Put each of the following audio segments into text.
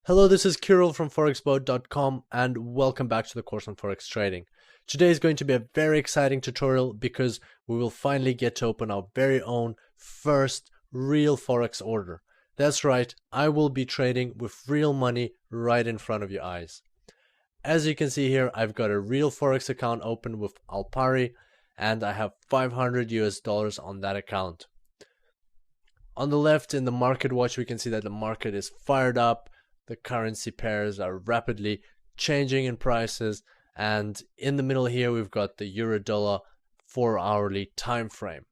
Hello, this is Kirill from forexboat.com and welcome back to the course on Forex trading. Today is going to be a very exciting tutorial because we will finally get to open our very own first real Forex order. That's right, I will be trading with real money right in front of your eyes. As you can see here, I've got a real Forex account open with Alpari and I have $500 on that account. On the left in the market watch, we can see that the market is fired up. The currency pairs are rapidly changing in prices, and in the middle here we've got the euro-dollar 4-hourly time frame.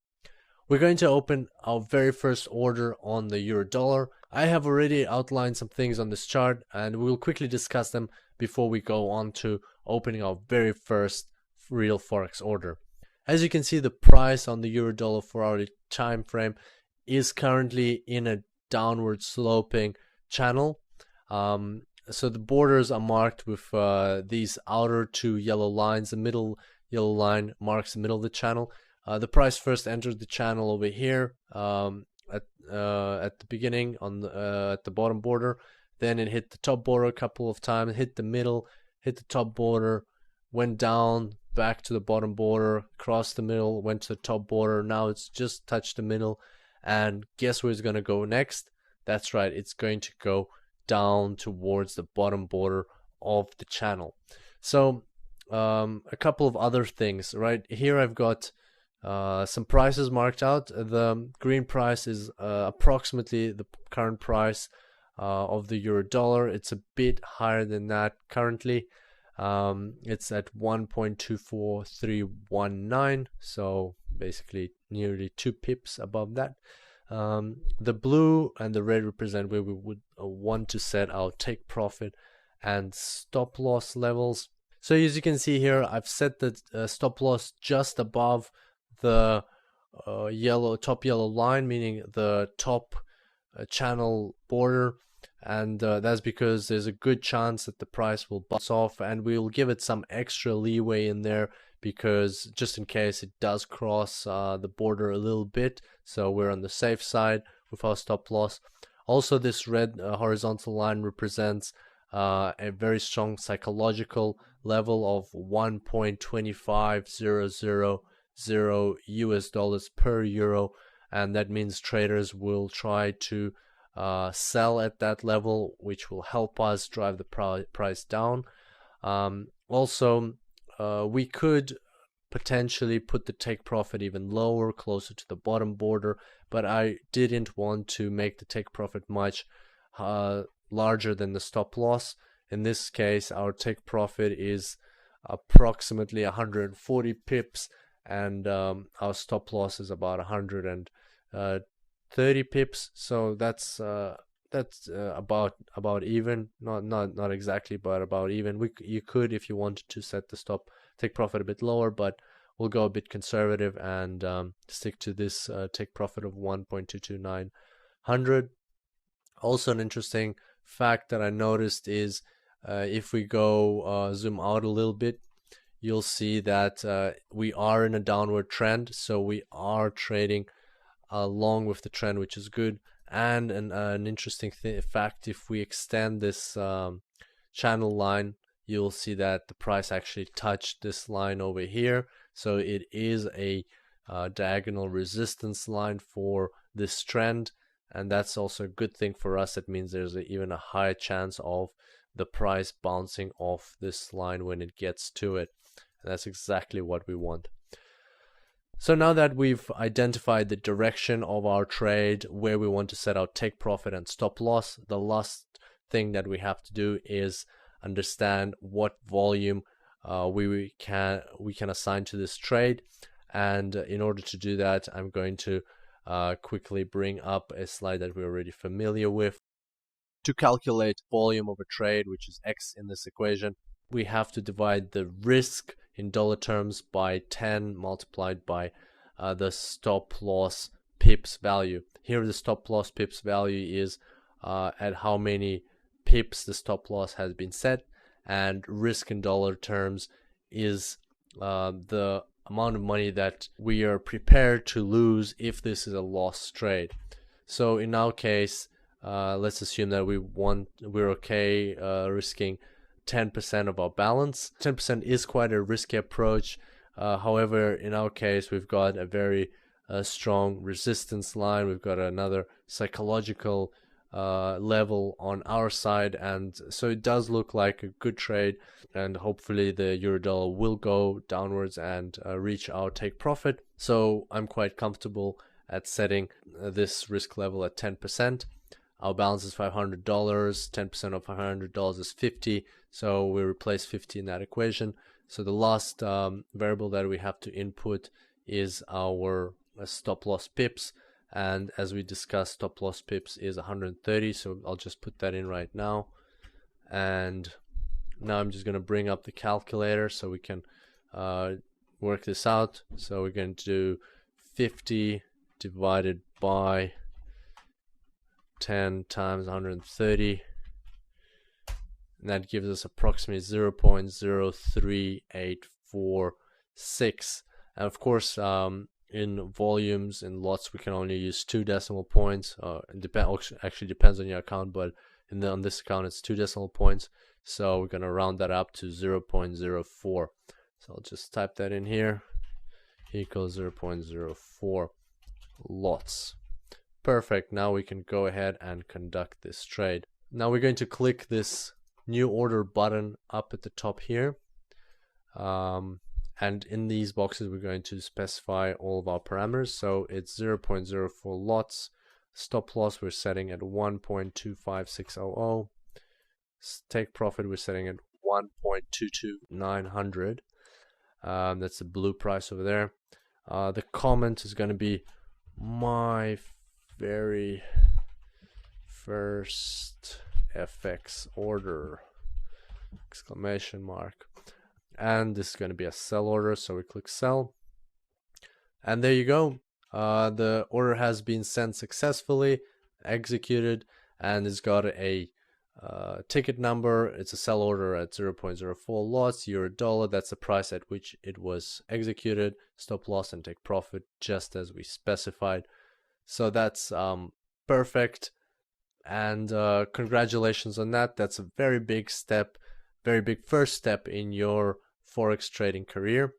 We're going to open our very first order on the euro-dollar. I have already outlined some things on this chart and we'll quickly discuss them before we go on to opening our very first real Forex order. As you can see, the price on the euro-dollar 4-hourly time frame is currently in a downward sloping channel. So the borders are marked with these outer two yellow lines. The middle yellow line marks the middle of the channel. The price first entered the channel over here at the beginning on the, at the bottom border. Then it hit the top border a couple of times, hit the middle, hit the top border, went down, back to the bottom border, crossed the middle, went to the top border. Now it's just touched the middle, and guess where it's going to go next? That's right, it's going to go down towards the bottom border of the channel. So a couple of other things right here. I've got some prices marked out. The green price is approximately the current price of the euro dollar. It's a bit higher than that currently. It's at 1.24319, so basically nearly 2 pips above that. The blue and the red represent where we would want to set our take profit and stop loss levels. So as you can see here, I've set the stop loss just above the top yellow line, meaning the top channel border, and that's because there's a good chance that the price will bounce off, and we'll give it some extra leeway in there because just in case it does cross the border a little bit, so we're on the safe side with our stop loss. Also, this red horizontal line represents a very strong psychological level of 1.25000 US dollars per euro, and that means traders will try to sell at that level, which will help us drive the price down. Also, we could potentially put the take profit even lower, closer to the bottom border, but I didn't want to make the take profit much larger than the stop loss. In this case, our take profit is approximately 140 pips, and our stop loss is about 130 pips. So that's about even, not exactly, but about even. You could, if you wanted to, set the take profit a bit lower, but we'll go a bit conservative and stick to this take profit of 1.22900. Also, an interesting fact that I noticed is if we go zoom out a little bit, you'll see that we are in a downward trend, so we are trading along with the trend, which is good. And an interesting fact, if we extend this channel line, you'll see that the price actually touched this line over here, so it is a diagonal resistance line for this trend, and that's also a good thing for us. It means there's even a higher chance of the price bouncing off this line when it gets to it, and that's exactly what we want. So now that we've identified the direction of our trade, where we want to set our take profit and stop loss, the last thing that we have to do is understand what volume we can assign to this trade. And in order to do that, I'm going to quickly bring up a slide that we're already familiar with. To calculate volume of a trade, which is X in this equation, we have to divide the risk in dollar terms by 10 multiplied by the stop loss pips value. Here the stop loss pips value is at how many pips the stop loss has been set, and risk in dollar terms is the amount of money that we are prepared to lose if this is a loss trade. So in our case, let's assume that we're okay risking 10% of our balance. 10% is quite a risky approach. However, in our case, we've got a very strong resistance line. We've got another psychological level on our side, and so it does look like a good trade, and hopefully the euro-dollar will go downwards and reach our take profit. So I'm quite comfortable at setting this risk level at 10%. Our balance is $500. 10% of $500 is 50, so we replace 50 in that equation. So the last variable that we have to input is our stop loss pips, and as we discussed, stop loss pips is 130, so I'll just put that in right now. And now I'm just going to bring up the calculator so we can work this out. So we're going to do 50 divided by 10 times 130, and that gives us approximately 0.03846. And of course, in volumes and lots, we can only use 2 decimal points. Actually depends on your account, but on this account it's 2 decimal points. So we're gonna round that up to 0.04. So I'll just type that in here. Equals 0.04 lots. Perfect. Now we can go ahead and conduct this trade. Now we're going to click this new order button up at the top here. And in these boxes, we're going to specify all of our parameters. So it's 0.04 lots. Stop loss, we're setting at 1.25600. Take profit, we're setting at 1.22900. That's the blue price over there. The comment is going to be my very first FX order, exclamation mark. And this is going to be a sell order, so we click sell, and there you go. The order has been sent successfully, executed, and it's got a ticket number. It's a sell order at 0.04 lots, euro-dollar. That's the price at which it was executed. Stop loss and take profit just as we specified. So that's perfect, and congratulations on that. That's a very big step, very big first step in your Forex trading career.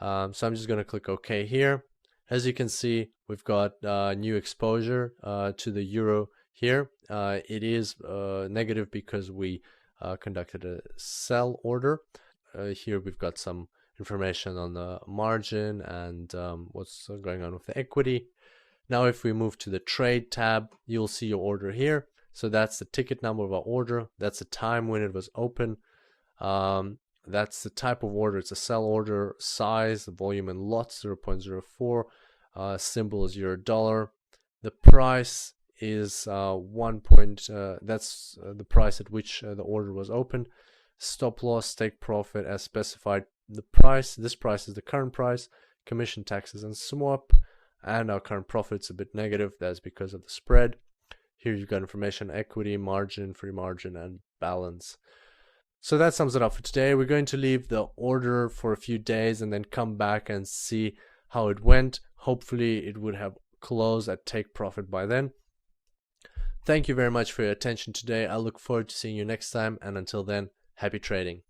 So I'm just going to click OK here. As you can see, we've got new exposure to the euro here. It is negative because we conducted a sell order. Here we've got some information on the margin and what's going on with the equity. Now if we move to the trade tab, you'll see your order here. So that's the ticket number of our order. That's the time when it was open. That's the type of order. It's a sell order. Size, the volume in lots, 0.04. Symbol is euro-dollar. The price is that's the price at which the order was open. Stop loss, take profit as specified. The price, this price is the current price, commission, taxes, and swap. And our current profit's a bit negative. That's because of the spread. Here you've got information, equity, margin, free margin, and balance. So that sums it up for today. We're going to leave the order for a few days and then come back and see how it went. Hopefully it would have closed at take profit by then. Thank you very much for your attention today. I look forward to seeing you next time, and until then, happy trading.